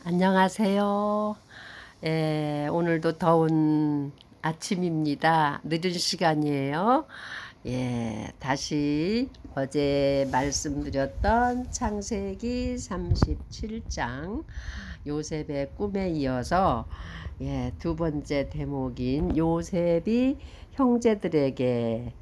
안녕하세요. 오늘도 더운 아침입니다. 늦은 시간이에요. 다시 어제 말씀드렸던 창세기 37장 요셉의 꿈에 이어서 두 번째 대목인 요셉이 형제들에게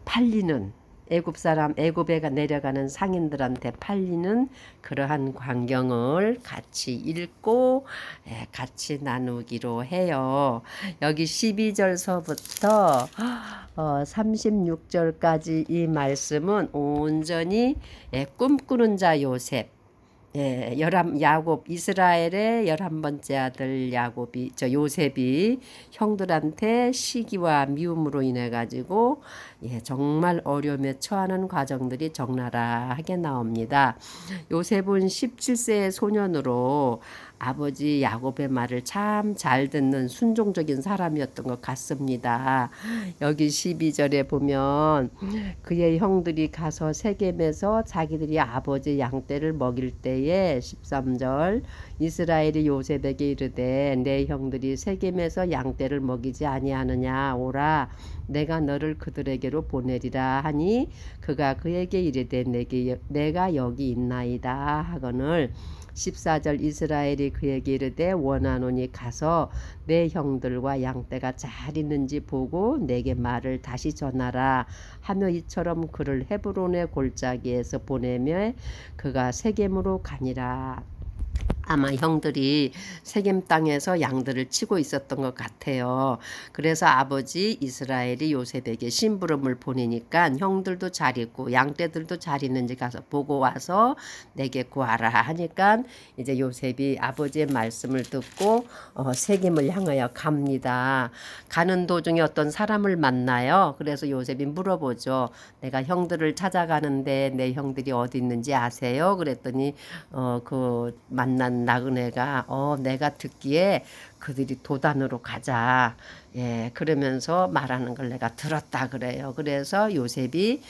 팔리는 애굽 사람 애굽에 내려가는 상인들한테 팔리는 그러한 광경을 같이 읽고 같이 나누기로 해요. 여기 12절서부터 36절까지 이 말씀은 온전히 꿈꾸는 자 요셉, 야곱 이스라엘의 11번째 아들 요셉이 형들한테 시기와 미움으로 인해 가지고 정말 어려움에 처하는 과정들이 적나라하게 나옵니다. 요셉은 17세의 소년으로 아버지 야곱의 말을 참 잘 듣는 순종적인 사람이었던 것 같습니다. 여기 12절에 보면 그의 형들이 가서 세겜에서 자기들이 아버지 양떼를 먹일 때에 13절 이스라엘이 요셉에게 이르되 내 형들이 세겜에서 양떼를 먹이지 아니하느냐 오라 내가 너를 그들에게로 보내리라 하니 그가 그에게 이르되 내가 여기 있나이다 하거늘 14절 이스라엘이 그에게 이르되 원하노니 가서 내 형들과 양떼가 잘 있는지 보고 내게 말을 다시 전하라 하며 이처럼 그를 헤브론의 골짜기에서 보내며 그가 세겜으로 가니라. 아마 형들이 세겜 땅에서 양들을 치고 있었던 것 같아요. 그래서 아버지 이스라엘이 요셉에게 심부름을 보내니까 형들도 잘 있고 양떼들도 잘 있는지 가서 보고 와서 내게 구하라 하니까 이제 요셉이 아버지의 말씀을 듣고 세겜을 향하여 갑니다. 가는 도중에 어떤 사람을 만나요. 그래서 요셉이 물어보죠. 내가 형들을 찾아가는데 내 형들이 어디 있는지 아세요? 그랬더니 그 만난 나그네가 내가 듣기에 그들이 도단으로 가자. 그러면서 말하는 걸 내가 들었다 그래요. 그래서 요셉이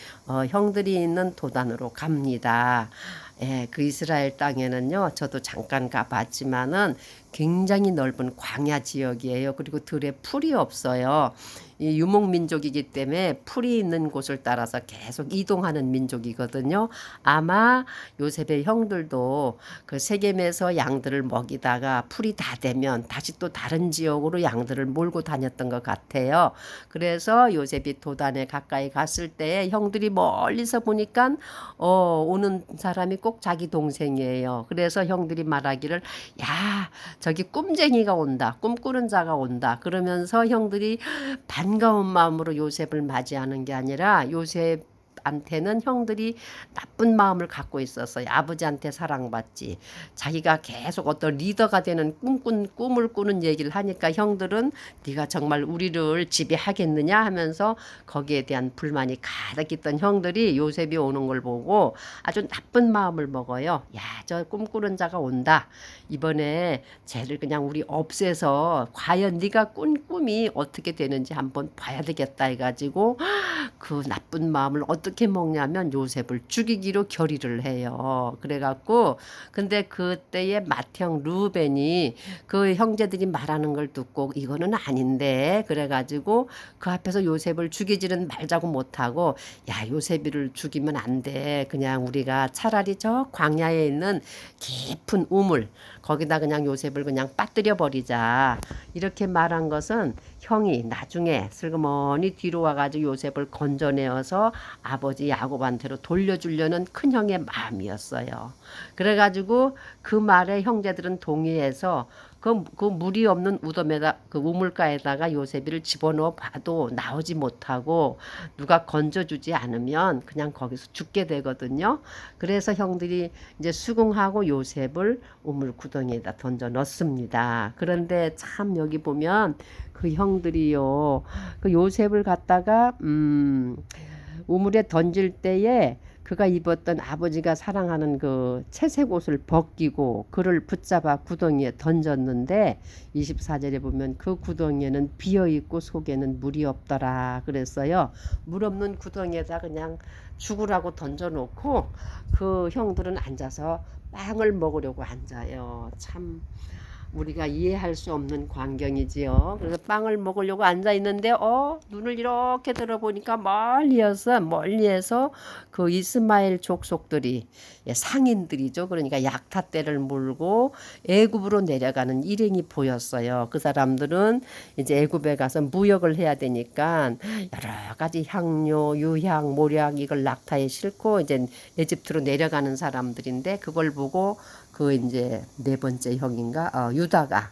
형들이 있는 도단으로 갑니다. 그 이스라엘 땅에는요, 저도 잠깐 가봤지만은 굉장히 넓은 광야 지역이에요. 그리고 들에 풀이 없어요. 이 유목민족이기 때문에 풀이 있는 곳을 따라서 계속 이동하는 민족이거든요. 아마 요셉의 형들도 그 세겜에서 양들을 먹이다가 풀이 다 되면 다시 또 다른 지역으로 양들을 몰고 다녔던 것 같아요. 그래서 요셉이 도단에 가까이 갔을 때 형들이 멀리서 보니까 오는 사람이 꼭 자기 동생이에요. 그래서 형들이 말하기를 야 저기 꿈쟁이가 온다. 꿈꾸는 자가 온다. 그러면서 형들이 반가운 마음으로 요셉을 맞이하는 게 아니라 요셉한테는 형들이 나쁜 마음을 갖고 있었어요. 아버지한테 사랑받지. 자기가 계속 어떤 리더가 되는 꿈을 꾸는 얘기를 하니까 형들은 네가 정말 우리를 지배하겠느냐 하면서 거기에 대한 불만이 가득 있던 형들이 요셉이 오는 걸 보고 아주 나쁜 마음을 먹어요. 야, 저 꿈꾸는 자가 온다. 이번에 쟤를 그냥 우리 없애서 과연 네가 꾼 꿈이 어떻게 되는지 한번 봐야 되겠다 해가지고 그 나쁜 마음을 어떻게 먹냐면 요셉을 죽이기로 결의를 해요. 그래갖고 근데 그때의 맏형 루벤이 그 형제들이 말하는 걸 듣고 이거는 아닌데 그래가지고 그 앞에서 요셉을 죽이지는 말자고 못하고 야 요셉이를 죽이면 안 돼. 그냥 우리가 차라리 저 광야에 있는 깊은 우물 거기다 그냥 요셉을 그냥 빠뜨려 버리자. 이렇게 말한 것은 형이 나중에 슬그머니 뒤로 와가지고 요셉을 건져내어서 아버지 야곱한테로 돌려주려는 큰형의 마음이었어요. 그래가지고 그 말에 형제들은 동의해서 그 물이 없는 그 우물가에다가 요셉이를 집어넣어 봐도 나오지 못하고 누가 건져주지 않으면 그냥 거기서 죽게 되거든요. 그래서 형들이 이제 수긍하고 요셉을 우물 구덩이에다 던져 넣습니다. 그런데 참 여기 보면 그 형들이요, 그 요셉을 갖다가 우물에 던질 때에 그가 입었던 아버지가 사랑하는 그 채색 옷을 벗기고 그를 붙잡아 구덩이에 던졌는데 24절에 보면 그 구덩이에는 비어 있고 속에는 물이 없더라 그랬어요. 물 없는 구덩이에다 그냥 죽으라고 던져놓고 그 형들은 앉아서 빵을 먹으려고 앉아요. 참 우리가 이해할 수 없는 광경이지요. 그래서 빵을 먹으려고 앉아 있는데 눈을 이렇게 들어보니까 멀리에서 그 이스마엘 족속들이 상인들이죠. 그러니까 약탈대를 물고 애굽으로 내려가는 일행이 보였어요. 그 사람들은 이제 애굽에 가서 무역을 해야 되니까 여러 가지 향료, 유향, 모략 이걸 낙타에 싣고 이제 에집트로 내려가는 사람들인데 그걸 보고 그 이제 네 번째 형인가 유다가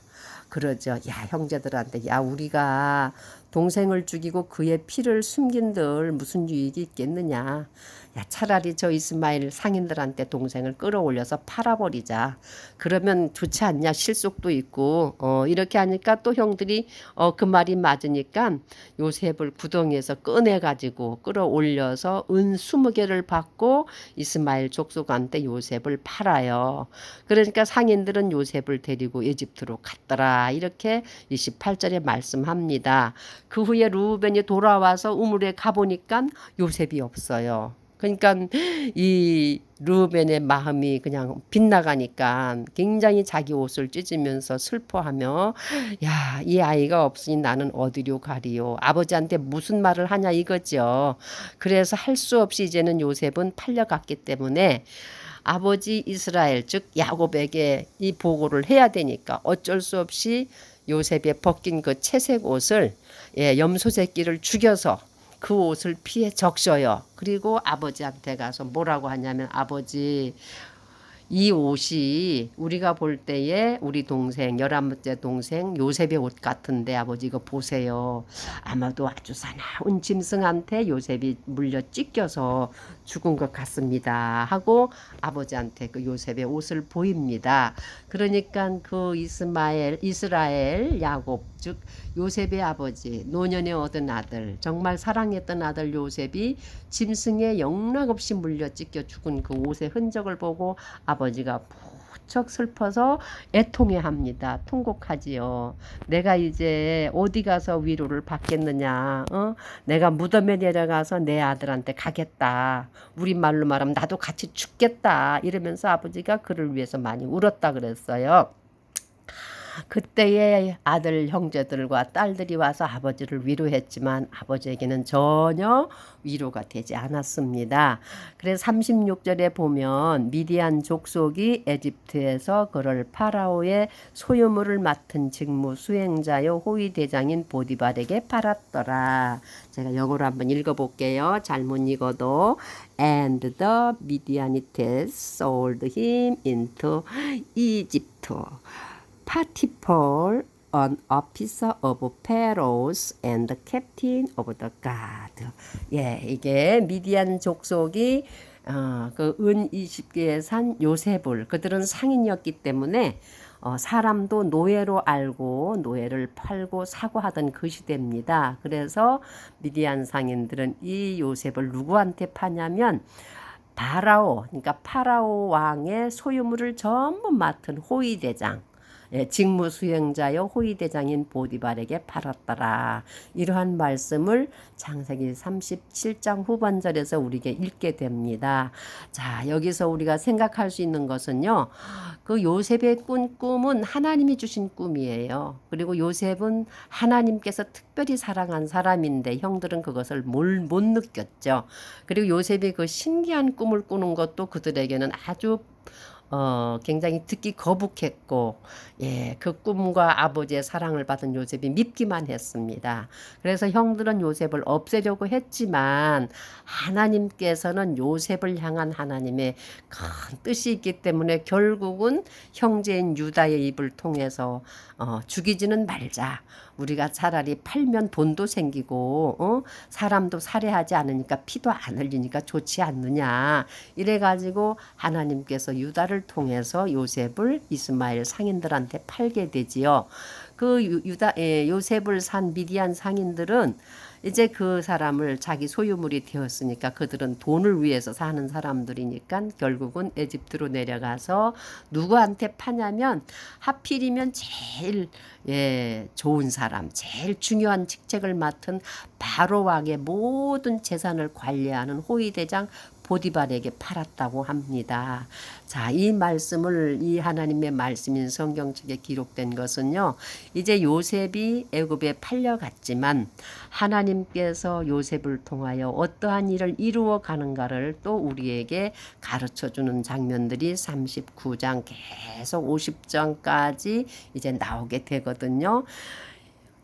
그러죠. 야 형제들한테 야 우리가 동생을 죽이고 그의 피를 숨긴들 무슨 유익이 있겠느냐. 야 차라리 저 이스마엘 상인들한테 동생을 끌어올려서 팔아버리자. 그러면 좋지 않냐. 실속도 있고 이렇게 하니까 또 형들이 그 말이 맞으니까 요셉을 구덩이에서 꺼내가지고 끌어올려서 은 20개를 받고 이스마엘 족속한테 요셉을 팔아요. 그러니까 상인들은 요셉을 데리고 에집트로 갔더라. 이렇게 28절에 말씀합니다. 그 후에 루벤이 돌아와서 우물에 가보니까 요셉이 없어요. 그러니까 이 르우벤의 마음이 그냥 빗나가니까 굉장히 자기 옷을 찢으면서 슬퍼하며 야, 이 아이가 없으니 나는 어디로 가리요. 아버지한테 무슨 말을 하냐 이거죠. 그래서 할 수 없이 이제는 요셉은 팔려갔기 때문에 아버지 이스라엘 즉 야곱에게 이 보고를 해야 되니까 어쩔 수 없이 요셉의 벗긴 그 채색 옷을 염소 새끼를 죽여서 그 옷을 피해 적셔요. 그리고 아버지한테 가서 뭐라고 하냐면 아버지 이 옷이 우리가 볼 때에 우리 동생 11번째 동생 요셉의 옷 같은데 아버지 이거 보세요. 아마도 아주 사나운 짐승한테 요셉이 물려 찢겨서 죽은 것 같습니다 하고 아버지한테 그 요셉의 옷을 보입니다. 그러니까 그 이스라엘 야곱 즉 요셉의 아버지 노년에 얻은 아들 정말 사랑했던 아들 요셉이 짐승에 영락없이 물려 찢겨 죽은 그 옷의 흔적을 보고 아버지가 무척 슬퍼서 애통해합니다. 통곡하지요. 내가 이제 어디 가서 위로를 받겠느냐. 내가 무덤에 내려가서 내 아들한테 가겠다. 우리 말로 말하면 나도 같이 죽겠다. 이러면서 아버지가 그를 위해서 많이 울었다 그랬어요. 그때의 아들 형제들과 딸들이 와서 아버지를 위로했지만 아버지에게는 전혀 위로가 되지 않았습니다. 그래서 36절에 보면 미디안 족속이 에집트에서 그를 파라오의 소유물을 맡은 직무 수행자요 호위 대장인 보디발에게 팔았더라. 제가 영어로 한번 읽어볼게요. 잘못 읽어도 And the Midianites sold him into Egypt. Potiphar, an officer of Pharaoh's and the captain of the guard. 이게 미디안 족속이 그 은 20개에 산 요셉을 그들은 상인이었기 때문에 사람도 노예로 알고 노예를 팔고 사고 하던 그 시대입니다. 그래서 미디안 상인들은 이 요셉을 누구한테 파냐면 바라오, 그러니까 파라오 왕의 소유물을 전부 맡은 호위대장 직무 수행자요 호위대장인 보디발에게 팔았더라. 이러한 말씀을 창세기 37장 후반절에서 우리에게 읽게 됩니다. 자, 여기서 우리가 생각할 수 있는 것은요. 그 요셉의 꾼 꿈은 하나님이 주신 꿈이에요. 그리고 요셉은 하나님께서 특별히 사랑한 사람인데 형들은 그것을 못 느꼈죠. 그리고 요셉이 그 신기한 꿈을 꾸는 것도 그들에게는 아주 굉장히 듣기 거북했고, 그 꿈과 아버지의 사랑을 받은 요셉이 믿기만 했습니다. 그래서 형들은 요셉을 없애려고 했지만, 하나님께서는 요셉을 향한 하나님의 큰 뜻이 있기 때문에 결국은 형제인 유다의 입을 통해서 죽이지는 말자. 우리가 차라리 팔면 돈도 생기고 사람도 살해하지 않으니까 피도 안 흘리니까 좋지 않느냐. 이래가지고 하나님께서 유다를 통해서 요셉을 이스마엘 상인들한테 팔게 되지요. 그 요셉을 산 미디안 상인들은 이제 그 사람을 자기 소유물이 되었으니까 그들은 돈을 위해서 사는 사람들이니까 결국은 에집트로 내려가서 누구한테 파냐면 하필이면 제일 좋은 사람, 제일 중요한 직책을 맡은 바로 왕의 모든 재산을 관리하는 호위대장 보디발에게 팔았다고 합니다. 자, 이 말씀을 이 하나님의 말씀인 성경책에 기록된 것은요. 이제 요셉이 애굽에 팔려갔지만 하나님께서 요셉을 통하여 어떠한 일을 이루어 가는가를 또 우리에게 가르쳐 주는 장면들이 39장 계속 50장까지 이제 나오게 되거든요.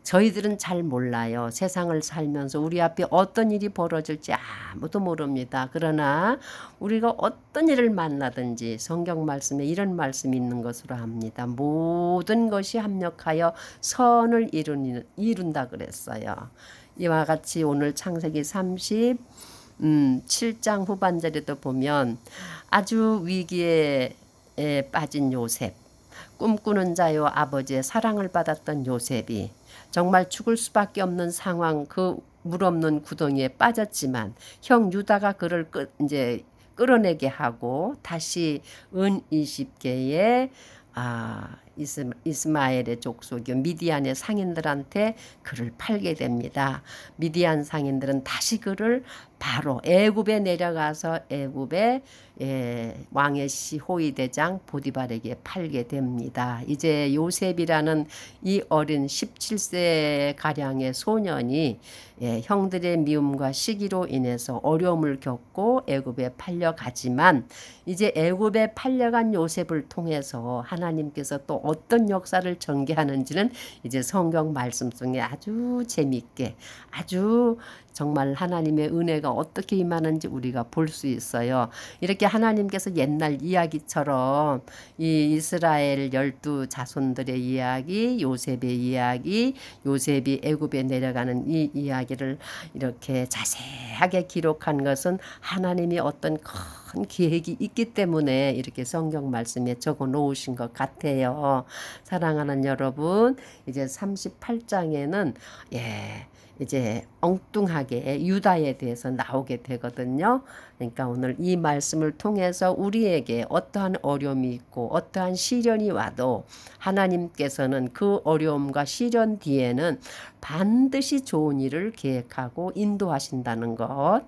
저희들은 잘 몰라요. 세상을 살면서 우리 앞에 어떤 일이 벌어질지 아무도 모릅니다. 그러나 우리가 어떤 일을 만나든지 성경 말씀에 이런 말씀이 있는 것으로 합니다. 모든 것이 합력하여 선을 이룬다 그랬어요. 이와 같이 오늘 창세기 37장 후반절에도 보면 아주 위기에 빠진 요셉, 꿈꾸는 자요 아버지의 사랑을 받았던 요셉이 정말 죽을 수밖에 없는 상황, 그 물 없는 구덩이에 빠졌지만 형 유다가 그를 이제 끌어내게 하고 다시 은 20개의 이스마엘의 족속이 미디안의 상인들한테 그를 팔게 됩니다. 미디안 상인들은 다시 그를 바로 애굽에 내려가서 애굽의 왕의 시호위 대장 보디발에게 팔게 됩니다. 이제 요셉이라는 이 어린 17세 가량의 소년이 형들의 미움과 시기로 인해서 어려움을 겪고 애굽에 팔려가지만 이제 애굽에 팔려간 요셉을 통해서 하나님께서 또 어떤 역사를 전개하는지는 이제 성경 말씀 속에 아주 재미있게 아주 정말 하나님의 은혜가 어떻게 임하는지 우리가 볼 수 있어요. 이렇게 하나님께서 옛날 이야기처럼 이 이스라엘 12 자손들의 이야기, 요셉의 이야기, 요셉이 애굽에 내려가는 이 이야기를 이렇게 자세하게 기록한 것은 하나님이 어떤 큰 계획이 있기 때문에 이렇게 성경 말씀에 적어 놓으신 것 같아요. 사랑하는 여러분, 이제 38장에는 이제 엉뚱하게 유다에 대해서 나오게 되거든요. 그러니까 오늘 이 말씀을 통해서 우리에게 어떠한 어려움이 있고 어떠한 시련이 와도 하나님께서는 그 어려움과 시련 뒤에는 반드시 좋은 일을 계획하고 인도하신다는 것.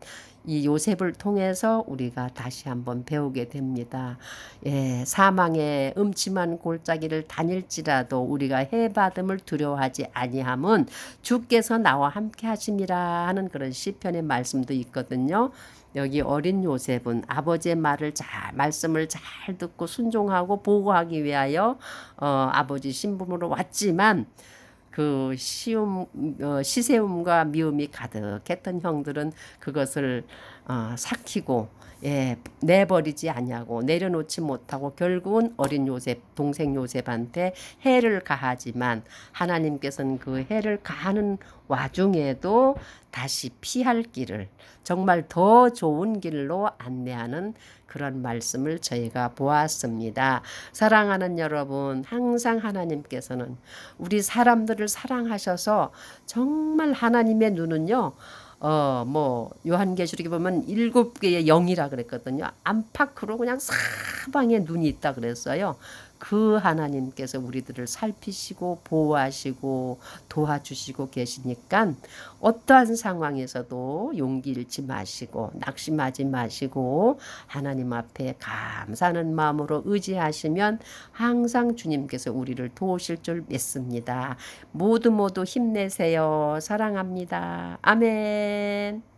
이 요셉을 통해서 우리가 다시 한번 배우게 됩니다. 사망의 음침한 골짜기를 다닐지라도 우리가 해받음을 두려워하지 아니함은 주께서 나와 함께 하심이라 하는 그런 시편의 말씀도 있거든요. 여기 어린 요셉은 아버지의 말씀을 잘 듣고 순종하고 보고하기 위하여 아버지 신분으로 왔지만 그 시세움과 미움이 가득했던 형들은 그것을 삭히고 내버리지 아니하고 내려놓지 못하고 결국은 어린 요셉, 동생 요셉한테 해를 가하지만 하나님께서는 그 해를 가하는 와중에도 다시 피할 길을 정말 더 좋은 길로 안내하는 그런 말씀을 저희가 보았습니다. 사랑하는 여러분, 항상 하나님께서는 우리 사람들을 사랑하셔서 정말 하나님의 눈은요. 요한계시록에 보면 7개의 영이라 그랬거든요. 안팎으로 그냥 사방에 눈이 있다 그랬어요. 그 하나님께서 우리들을 살피시고 보호하시고 도와주시고 계시니까 어떠한 상황에서도 용기 잃지 마시고 낙심하지 마시고 하나님 앞에 감사하는 마음으로 의지하시면 항상 주님께서 우리를 도우실 줄 믿습니다. 모두 힘내세요. 사랑합니다. 아멘.